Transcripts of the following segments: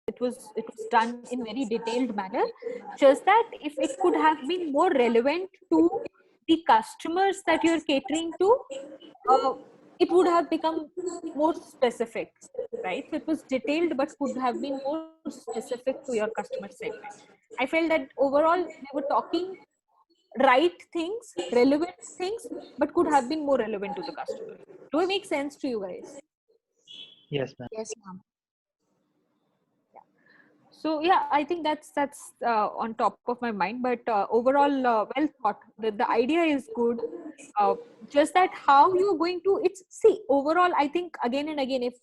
It was done in very detailed manner. Just that if it could have been more relevant to the customers that you're catering to, uh, it would have become more specific, right? So it was detailed but could have been more specific to your customer segment. I felt that overall we were talking right things, relevant things, but could have been more relevant to the customer. Do it make sense to you guys? Yes, ma'am. Yes, ma'am. So yeah, I think that's on top of my mind, but overall, well thought. The idea is good. Just that how you're going to, it's, see, overall I think again and again, if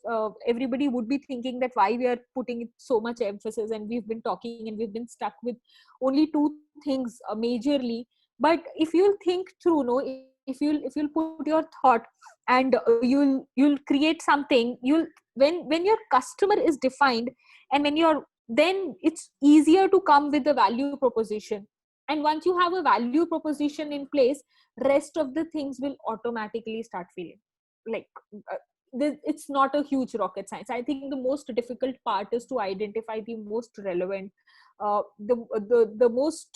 everybody would be thinking that why we are putting so much emphasis, and we've been talking and we've been stuck with only two things majorly. But if you'll think through, no, if you'll put your thought, and you'll create something, you'll, when your customer is defined, and when you're, then it's easier to come with a value proposition. And once you have a value proposition in place, rest of the things will automatically start feeling like, uh, it's not a huge rocket science. I think the most difficult part is to identify the most relevant, the most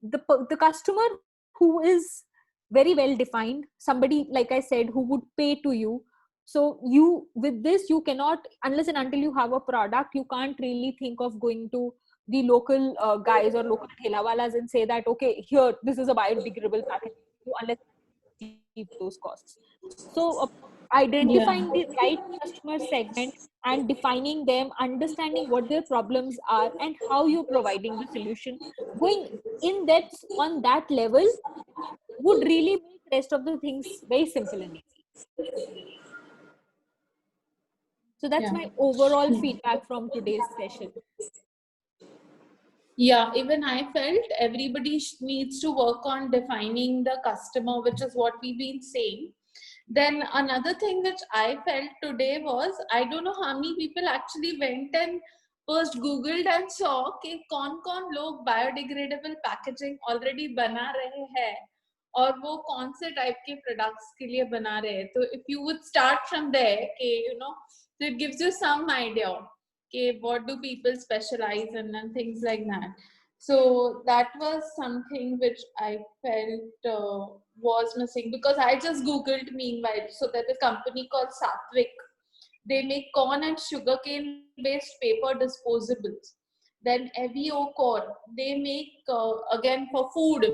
the customer who is very well defined, somebody, like I said, who would pay to you. So you, with this, you cannot, unless and until you have a product, you can't really think of going to the local guys or local thelawalas and say that, okay, here, this is a biodegradable package, unless you achieve those costs. So identifying the right customer segment and defining them, understanding what their problems are and how you're providing the solution, going in depth on that level would really make rest of the things very simple and easy. So that's Yeah. my overall feedback from today's session. Yeah, even I felt everybody needs to work on defining the customer, which is what we've been saying. Then another thing which I felt today was, I don't know how many people actually went and first googled and saw कि कौन लोग biodegradable packaging already बना रहे हैं और वो कौन से type के products के लिए बना रहे हैं. So if you would start from there, so it gives you some idea. Okay, what do people specialize in and things like that. So that was something which I felt was missing, because I just googled meanwhile. So there's a company called Satvik. They make corn and sugarcane based paper disposables. Then Evio Core, they make again for food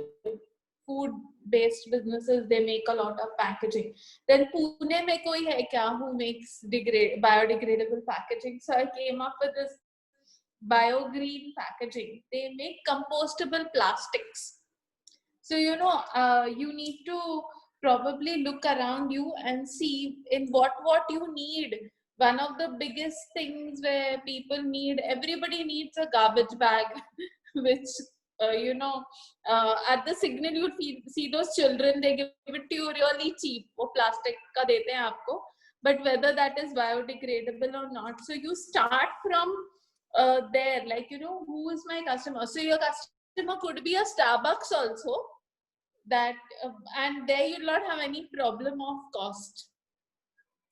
based businesses, they make a lot of packaging. Then Pune mein koi hai kya who makes biodegradable packaging? So I came up with this BioGreen packaging. They make compostable plastics. So you need to probably look around you and see in what you need. One of the biggest things where people need, everybody needs a garbage bag, which at the signal you see those children, they give it to you really cheap. वो plastic का देते हैं आपको, but whether that is biodegradable or not. So you start from there, like who is my customer? So your customer could be a Starbucks also, that and there you'll not have any problem of cost.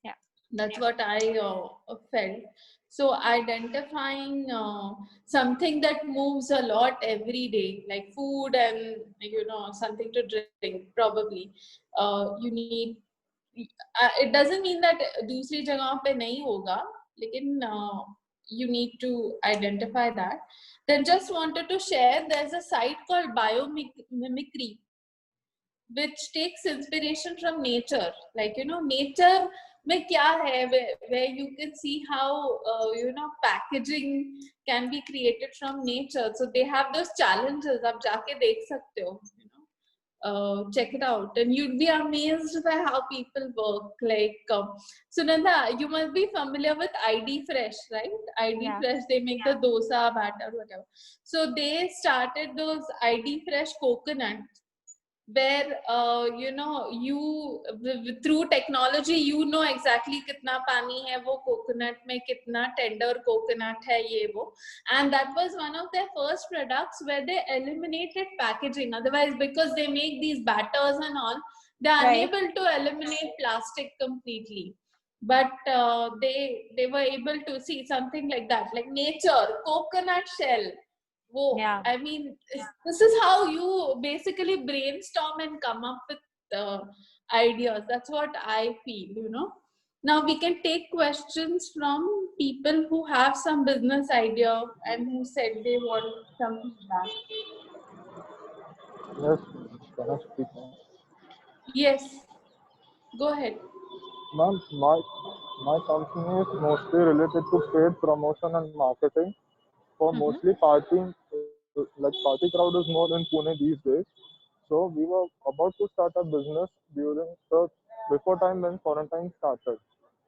Yeah, that's what I felt. So identifying something that moves a lot every day, like food and something to drink, probably you need. It doesn't mean that दूसरी जगहों पे नहीं होगा, लेकिन you need to identify that. Then just wanted to share, there's a site called Biomimicry, which takes inspiration from nature. Like nature में क्या है, where you can see how packaging can be created from nature. So they have those challenges. आप जाके देख सकते हो. Check it out and you'd be amazed by how people work. Like Sunanda, you must be familiar with ID Fresh, right? ID Fresh, they make the dosa batter, whatever. So they started those ID Fresh coconut, where you through technology exactly kitna pani hai wo coconut mein, kitna tender coconut hai ye wo. And that was one of their first products where they eliminated packaging. Otherwise, because they make these batters and all, they are unable to eliminate plastic completely. but they were able to see something like that, like nature, coconut shell. Whoa, Yeah. I mean, this is how you basically brainstorm and come up with ideas. That's what I feel. Now we can take questions from people who have some business idea and who said they want some feedback. Yes, can I speak now? Yes, go ahead. Ma'am, my company is mostly related to paid promotion and marketing for Mm-hmm. mostly like party crowd is more in Pune these days. So we were about to start a business during the before time when quarantine started.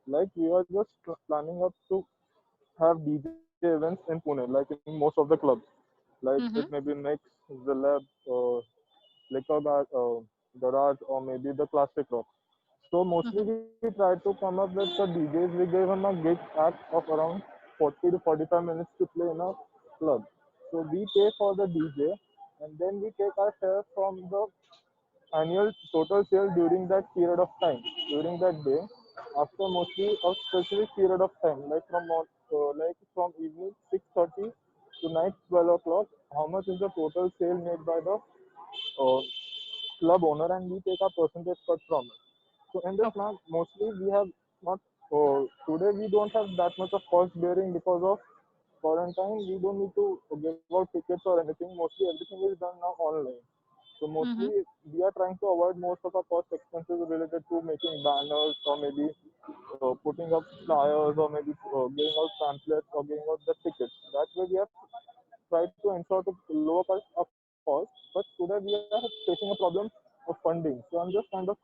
Like we were just planning up to have DJ events in Pune, like in most of the clubs. Like it may Mm-hmm. be Next, Zalab, Liquor Garage, or maybe the Classic Rock. So mostly Mm-hmm. we tried to come up with the DJs. We gave him a gig act of around 40 to 45 minutes to play in a club. So we pay for the DJ and then we take our share from the annual total sale during that period of time, during that day, after mostly a specific period of time, like from evening 6:30 to night 12 o'clock. How much is the total sale made by the uh, club owner, and we take a percentage cut from it. So in this Okay. map, mostly we have not. Today we don't have that much of cost bearing because of quarantine. We don't need to give out tickets or anything. Mostly everything is done now online. So Mm-hmm. mostly we are trying to avoid most of our cost expenses related to making banners or maybe putting up flyers or maybe giving out pamphlets or giving out the tickets. That way we have tried to ensure to lower our cost. But today we are facing a problem of funding. So I'm just kind of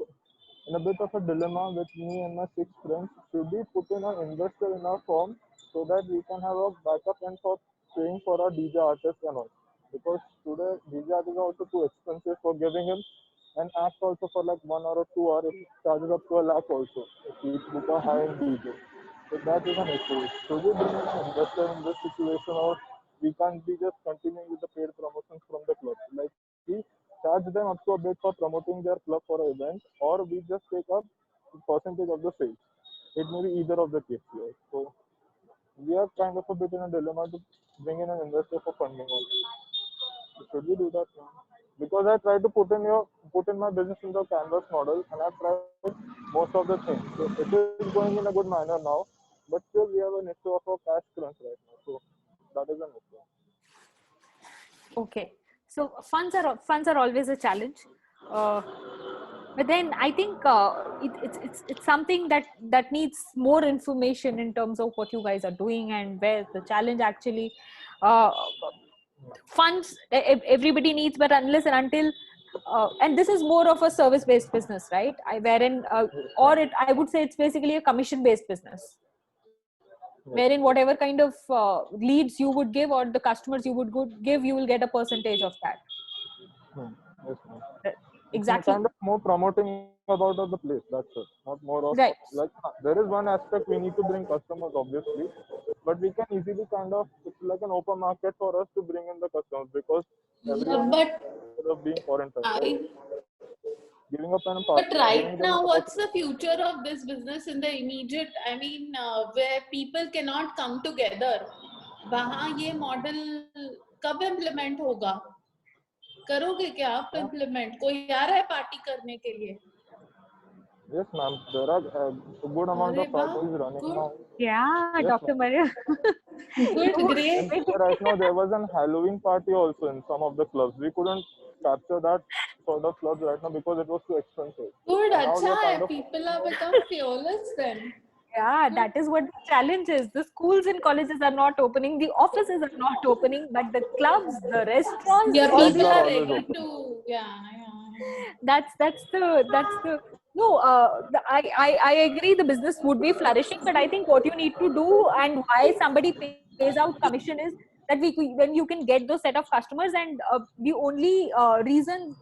in a bit of a dilemma with me and my six friends. Should we put in an investor in our firm so that we can have a backup and for paying for our DJ artists and all? Because today DJ artists are also too expensive for giving him an act also for like 1 hour or 2 hours. It charges up to a lakh also if we book a high-end DJ. So that is an issue. Should we bring in an investor in this situation, or we can't be just continuing with the paid promotions from the club? Like we charge them up to a bit for promoting their club for an event, or we just take up percentage of the sales. It may be either of the case here. So we are kind of a bit in a dilemma to bring in an investor for funding also. So should we do that now? Because I try to put in my business in the canvas model, and I've tried most of the things. So it is going in a good manner now, but still we have an issue of a cash crunch right now. So that is an issue. Okay. So funds are always a challenge. Uh, but then I think it's something that needs more information in terms of what you guys are doing and where the challenge actually uh, funds everybody needs, but unless and until and this is more of a service based business, right? Wherein or it I would say it's basically a commission based business, Yes. wherein whatever kind of leads you would give or the customers you would give, you will get a percentage of that. Hmm. Yes, ma'am. Uh, It's exactly. kind of more promoting about of the place. That's it. Not more of Right. like there is one aspect we need to bring customers, obviously, but we can easily kind of it's like an open market for us to bring in the customers because Yeah, everyone is but scared of being quarantined, right? I Giving up an but right giving them now, an what's the opportunity. future of this business in the immediate? I mean, where people cannot come together. वहाँ ये model कब implement होगा? करोगे क्या आप Yeah. Implement? कोई आ रहा है पार्टी करने के लिए? Yes, ma'am. There are a good amount अरे of वाह, parties running good, now. Yeah, Yes, Dr. ma'am. Maria. good, You great, And right now there was an Halloween party also in some of the clubs. We couldn't capture that sort of clubs right now because it was too expensive. good. And now we अच्छा are है, kind of people are become fearless then. Yeah, Good. that is what the challenge is. The schools and colleges are not opening, the offices are not opening, but the clubs, the restaurants, Yeah, all clubs the people are are always ready open. to. Yeah. that's the no. I agree. The business would be flourishing, but I think what you need to do and why somebody pays out commission is that when you can get those set of customers, and the only reason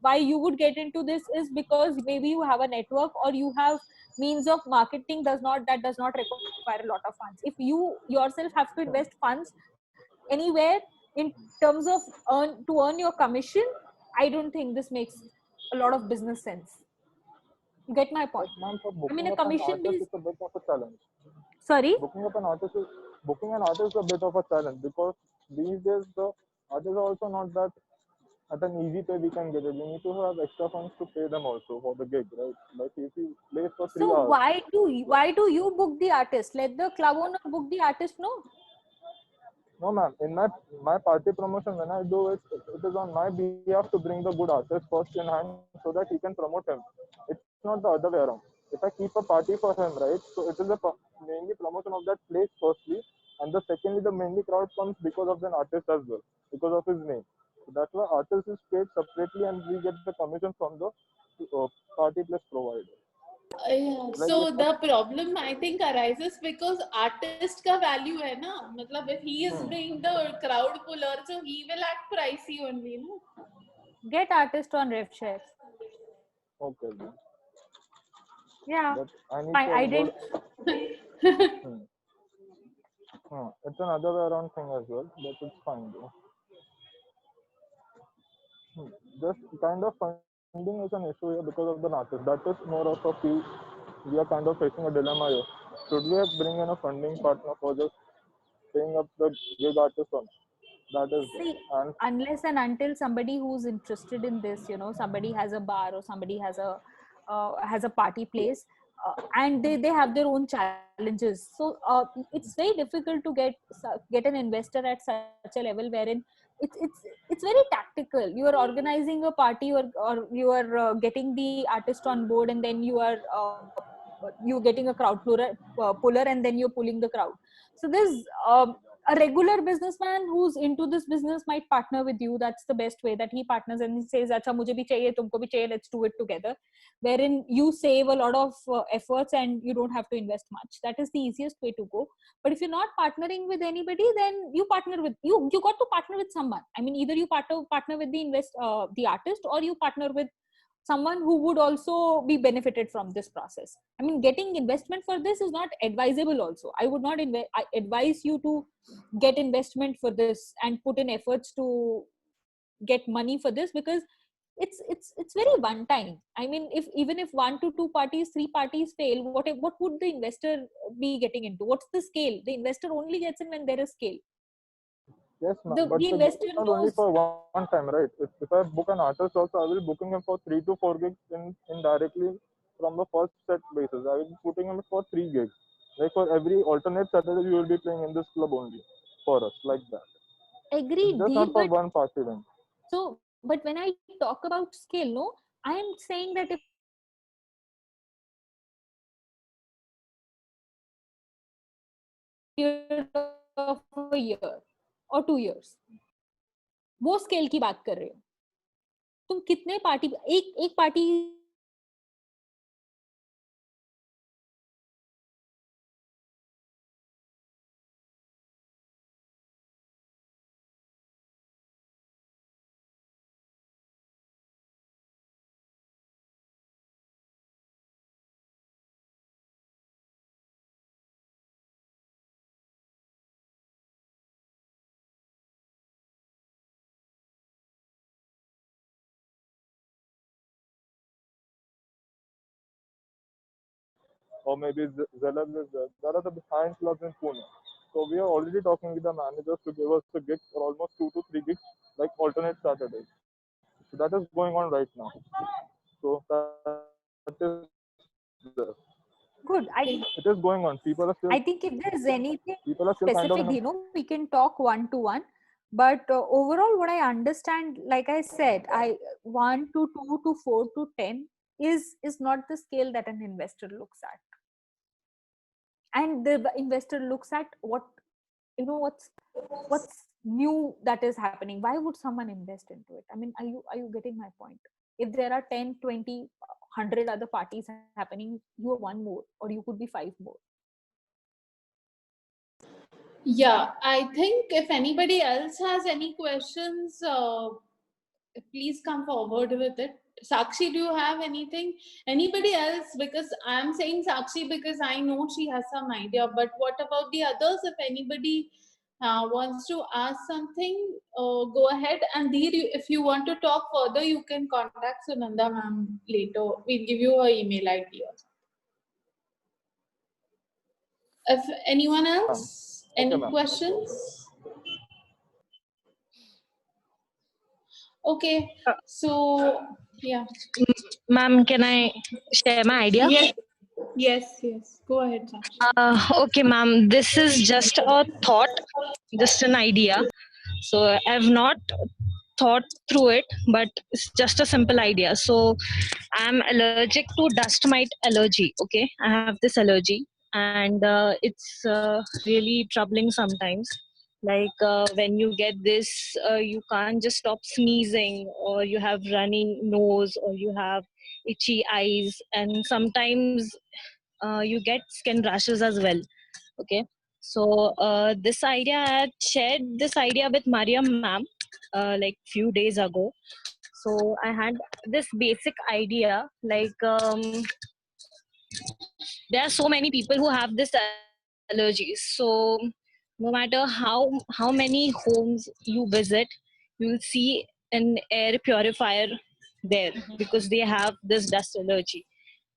why you would get into this is because maybe you have a network or you have means of marketing does not require a lot of funds. If you yourself have to invest funds anywhere in terms of earn your commission, I don't think this makes a lot of business sense. Get my point? But ma'am, for I mean, booking a up an commission artist based. is a bit of a challenge. Sorry. Booking an artist is a bit of a challenge because these days the artists are also not that at an easy pay we can get it. We need to have extra funds to pay them also for the gig, right? Like if you play for three So hours, why do you book the artist? Let the club owner book the artist. No. no ma'am, in my party promotion when I do it, it is on my behalf to bring the good artist first in hand so that he can promote him. It's not the other way around. If I keep a party for him, right? So it is a mainly promotion of that place firstly, and the secondly the mainly crowd comes because of an artist as well, because of his name. So that's why artist is paid separately, and we get the commission from the party plus provider. Yeah, Like so if the problem I think arises because artist का value है ना, मतलब if he is being the crowd puller, so he will act pricey only, no? Get artist on rev share. okay, then. Yeah. But I need Fine. to I have good. didn't. Hmm. It's another way around thing as well, but it's fine though. Just kind of funding is an issue here because of the artist. That is more of a fee. We are kind of facing a dilemma here. Should we bring in a funding partner for just paying up the gig artist on? That is there. See, And unless and until somebody who's interested in this, somebody has a bar or somebody has a party place, and they have their own challenges. So it's very difficult to get an investor at such a level wherein it's very tactical. You are organizing a party, or you are getting the artist on board, and then you're getting a crowd puller, and then you're pulling the crowd. So there's a regular businessman who's into this business might partner with you. That's the best way, that he partners and he says, "Acha, mujhe bhi chahiye, tumko bhi chahiye, let's do it together," wherein you save a lot of efforts and you don't have to invest much. That is the easiest way to go. But if you're not partnering with anybody, then you got to partner with someone. I mean, either you partner with the artist, or you partner with someone who would also be benefited from this process. I mean, getting investment for this is not advisable also. I would not I advise you to get investment for this and put in efforts to get money for this, because it's very one time. I mean, if even if 1 to 2 parties, 3 parties fail, what would the investor be getting into? What's the scale? The investor only gets in when there is scale. yes, ma'am. The But the the gigs investor are only knows. for one time, right? If I book an artist also, I will be booking him for 3 to 4 gigs indirectly from the first set basis. I will be putting him for 3 gigs. Like for every alternate Saturday, you will be playing in this club only for us, like that. It's Agreed, just not Deep, for but one party then. but when I talk about scale, no, I am saying that if I'm booking an artist period of a year or 2 years, वो scale की बात कर रहे हो. तुम कितने party एक एक party Or maybe Zelab is there. There are the behind clubs in Pune. So we are already talking with the managers to give us a gig for almost 2 to 3 gigs, like alternate Saturdays. So that is going on right now. So that is there. good. It is going on. I think if there's anything People are still kind of specific, in a we can talk 1 to 1. But overall, what I understand, like I said, I 1 to 2 to 4 to 10 is not the scale that an investor looks at. And the investor looks at what's new that is happening. Why would someone invest into it? I mean, are you getting my point? If there are 10, 20, 100 other parties happening, you are one more, or you could be five more. Yeah, I think if anybody else has any questions, please come forward with it. Sakshi, do you have anything? Anybody else? Because I'm saying Sakshi because I know she has some idea, but what about the others? If anybody wants to ask something, go ahead. And Dheer, if you want to talk further, you can contact Sunanda ma'am later. We'll give you her email ID or something. If anyone Ma'am. else, Okay, any ma'am. questions? Okay, Uh, so yeah. Ma'am, can I share my idea? Yes, yes. Go ahead, Sakshi. Okay, ma'am. This is just a thought, just an idea. So I've not thought through it, but it's just a simple idea. So I'm allergic to dust mite allergy. Okay, I have this allergy, and it's really troubling sometimes. Like when you get this, you can't just stop sneezing, or you have running nose, or you have itchy eyes, and sometimes you get skin rashes as well. Okay, so this idea, I had shared this idea with Mariam ma'am like few days ago. So I had this basic idea, like there are so many people who have this allergies. So no matter how many homes you visit, you will see an air purifier there, because they have this dust allergy.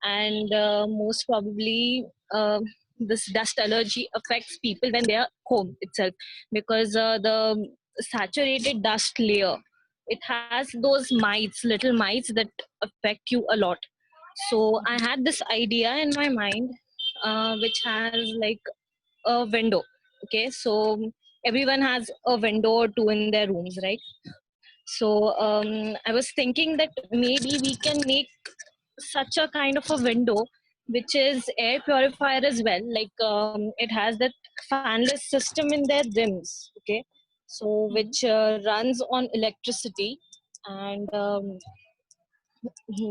And most probably this dust allergy affects people when they are home itself, because the saturated dust layer, it has those mites, little mites, that affect you a lot. So I had this idea in my mind, which has like a window. Okay, so everyone has a window or two in their rooms, right? So I was thinking that maybe we can make such a kind of a window which is air purifier as well. Like it has that fanless system in their rims. Okay, so which runs on electricity, and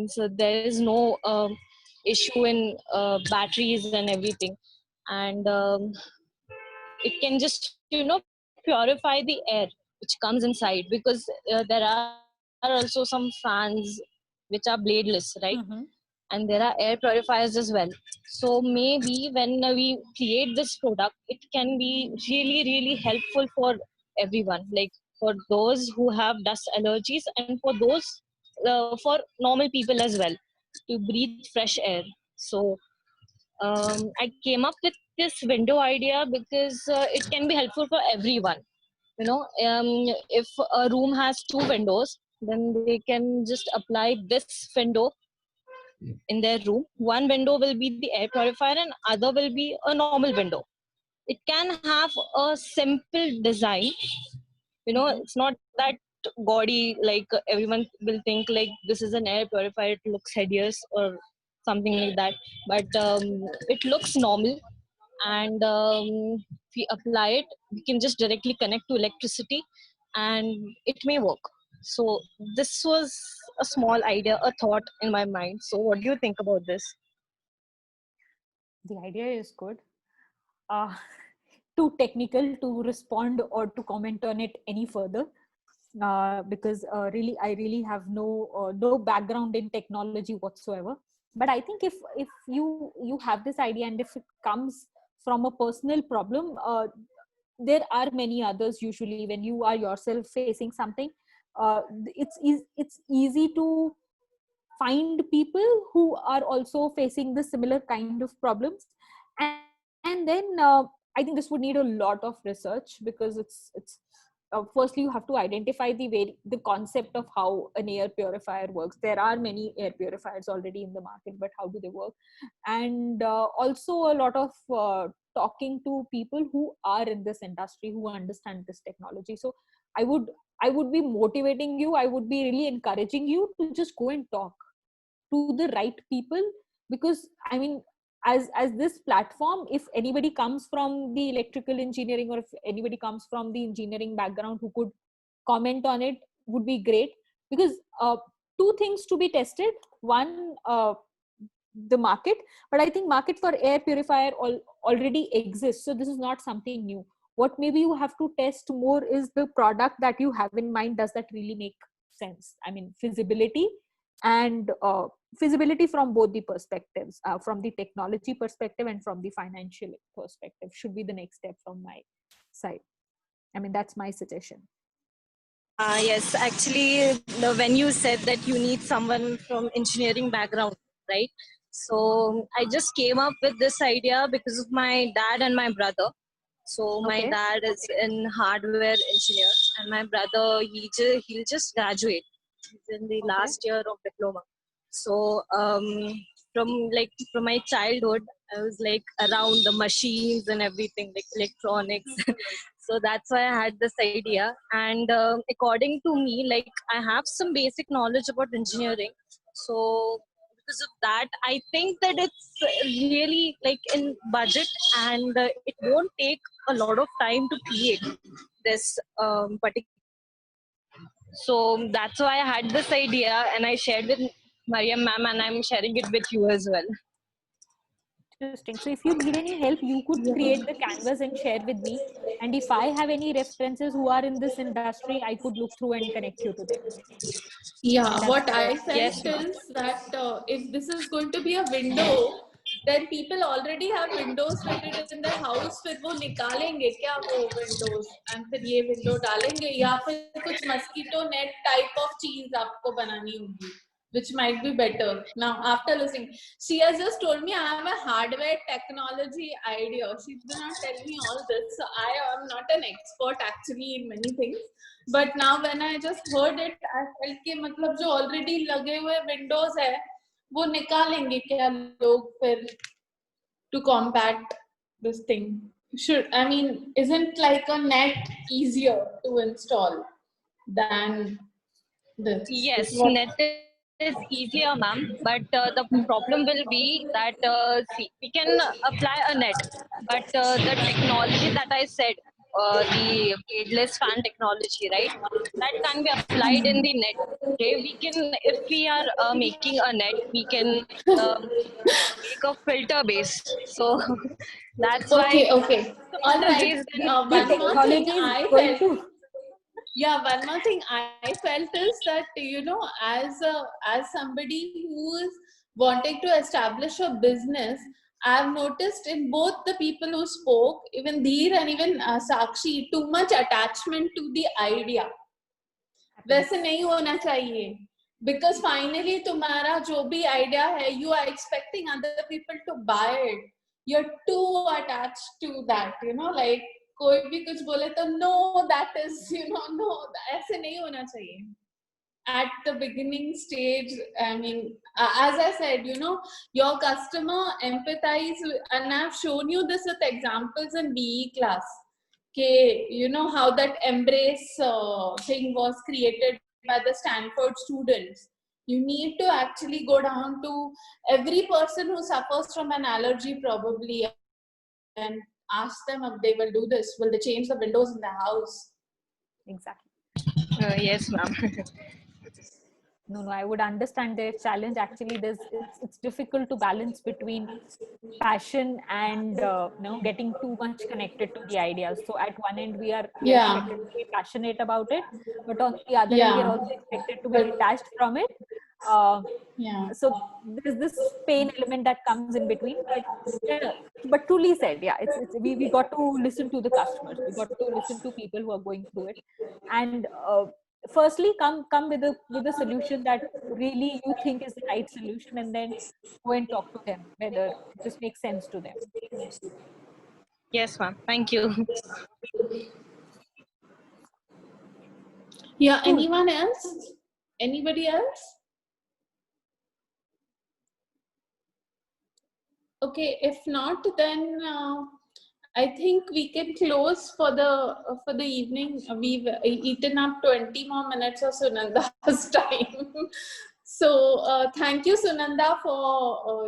so there is no issue in batteries and everything. And it can just purify the air which comes inside, because there are also some fans which are bladeless, right? Mm-hmm. And there are air purifiers as well. So maybe when we create this product, it can be really really helpful for everyone, like for those who have dust allergies, and for those for normal people as well, to breathe fresh air. So I came up with this window idea because it can be helpful for everyone. If a room has two windows, then they can just apply this window in their room. One window will be the air purifier, and other will be a normal window. It can have a simple design. It's not that gaudy, like everyone will think like this is an air purifier, it looks hideous or something like that. But it looks normal, and if we apply it, we can just directly connect to electricity, and it may work. So this was a small idea, a thought in my mind. So what do you think about this? The idea is good. uh, Too technical to respond or to comment on it any further, because really I really have no background in technology whatsoever. But I think if you have this idea, and if it comes from a personal problem, there are many others. Usually when you are yourself facing something, it's easy to find people who are also facing the similar kind of problems. And then I think this would need a lot of research, because it's firstly you have to identify the concept of how an air purifier works. There are many air purifiers already in the market, but how do they work? And also a lot of talking to people who are in this industry, who understand this technology. So i would I would be motivating you, I would be really encouraging you to just go and talk to the right people. Because I mean, as this platform, if anybody comes from the electrical engineering, or if anybody comes from the engineering background who could comment on it, would be great. Because two things to be tested: one, the market. But I think market for air purifier already exists, so this is not something new. What maybe you have to test more is the product that you have in mind. Does that really make sense? I mean, feasibility, and feasibility from both the perspectives, from the technology perspective and from the financial perspective, should be the next step from my side. I mean, that's my suggestion. Yes, actually, when you said that you need someone from engineering background, right? So I just came up with this idea because of my dad and my brother. So my Okay. dad is in hardware engineer, and my brother he'll just graduate. He's in the Okay. last year of diploma. So from my childhood, I was like around the machines and everything, like electronics. So that's why I had this idea. And according to me, like I have some basic knowledge about engineering. So because of that, I think that it's really like in budget, and it won't take a lot of time to create this particular. So that's why I had this idea, and I shared with Mariam ma'am, and I'm sharing it with you as well. Interesting. So if you need any help, you could create the canvas and share with me. And if I have any references who are in this industry, I could look through and connect you to them. I mean, Yeah, that's what I Yes, felt ma'am. is that if this is going to be a window, then people already have windows fitted in their house. फिर वो निकालेंगे क्या वो windows and फिर ये window डालेंगे या फिर कुछ mosquito net type of चीज आपको बनानी होगी, which might be better. Now, after listening, she has just told me I am a hardware technology idea. She did not tell me all this, so I am not an expert actually in many things. But now when I just heard it, I felt कि मतलब जो already लगे हुए windows है वो निकालेंगे क्या लोग फिर to combat this thing? Isn't like a net easier to install than this? Is Yes, what net is easier, ma'am. But the problem will be that see, we can apply a net, but the technology that I said, the ageless fan technology, right? That can be applied in the net. Okay, we can, if we are making a net, we can make a filter base. So that's why okay. All filter right. base. The One more thing technology is I going felt. to. Yeah, one more thing I felt is that as somebody who is wanting to establish a business, I've noticed in both the people who spoke, even Dheer and even Sakshi, too much attachment to the idea. वैसे नहीं होना चाहिए, because finally तुम्हारा जो भी idea है, you are expecting other people to buy it. You're too attached to that, like कोई भी कुछ बोले तो no, that is, no, ऐसे नहीं होना चाहिए. At the beginning stage, I mean, as I said, your customer empathize, and I've shown you this with examples in BE class. Okay, how that embrace thing was created by the Stanford students. You need to actually go down to every person who suffers from an allergy probably and ask them if they will do this. Will they change the windows in the house? Exactly. Yes, ma'am. No, I would understand their challenge. Actually, it's difficult to balance between passion and getting too much connected to the ideas. So at one end we are Yeah, expected to be passionate about it, but on the other end we are yeah, also expected to be but detached from it. Uh, yeah. so there's this pain element that comes in between. But truly said, yeah, we got to listen to the customers. We got to listen to people who are going through it, and firstly come with a solution that really you think is the right solution, and then go and talk to them whether this makes sense to them. Yes, ma'am. Thank you. Yeah, Cool. anyone else? Anybody else? Okay, if not, then I think we can close for the evening. We've eaten up 20 more minutes of Sunanda's time. So thank you, Sunanda, for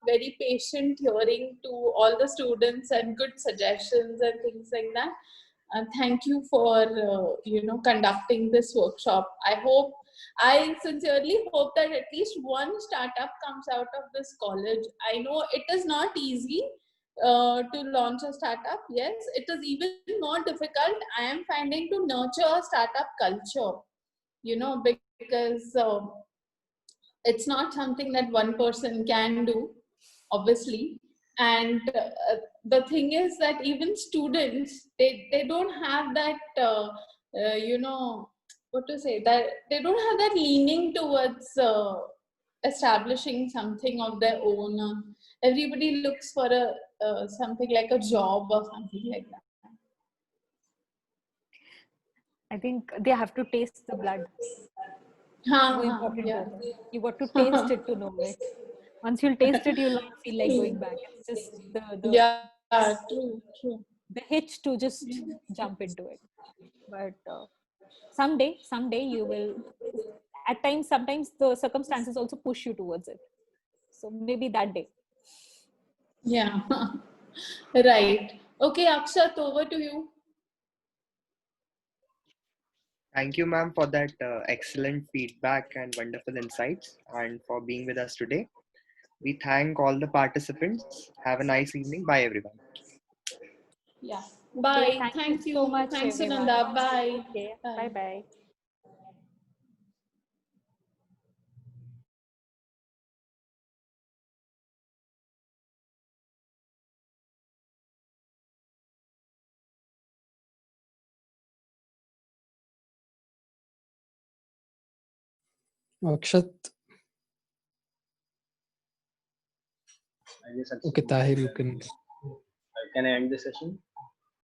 very patient hearing to all the students and good suggestions and things like that. And thank you for conducting this workshop. I sincerely hope that at least one startup comes out of this college. I know it is not easy to launch a startup. Yes, it is even more difficult. I am finding to nurture a startup culture, because it's not something that one person can do, obviously. And the thing is that even students, they don't have that you know, what to say, that they don't have that leaning towards establishing something of their own. Everybody looks for a something like a job or something like that. I think they have to taste the blood. More important Yeah. than that. You got to taste it to know it. Once you'll taste it, you'll not feel like going back. It's just Yeah, true, true. the hitch to just jump into it. But someday you will. At times, sometimes the circumstances also push you towards it. So maybe that day. Yeah. Right. Okay, Akshat, over to you. Thank you, ma'am, for that excellent feedback and wonderful insights and for being with us today. We thank all the participants. Have a nice evening. Bye, everyone. Yeah. Okay, Bye. thank you Thank so you. much, Thanks, everyone. Sunanda. Bye. Okay, bye Bye. bye. Akshat. I guess Okay, Tahir, you can. can I end the session?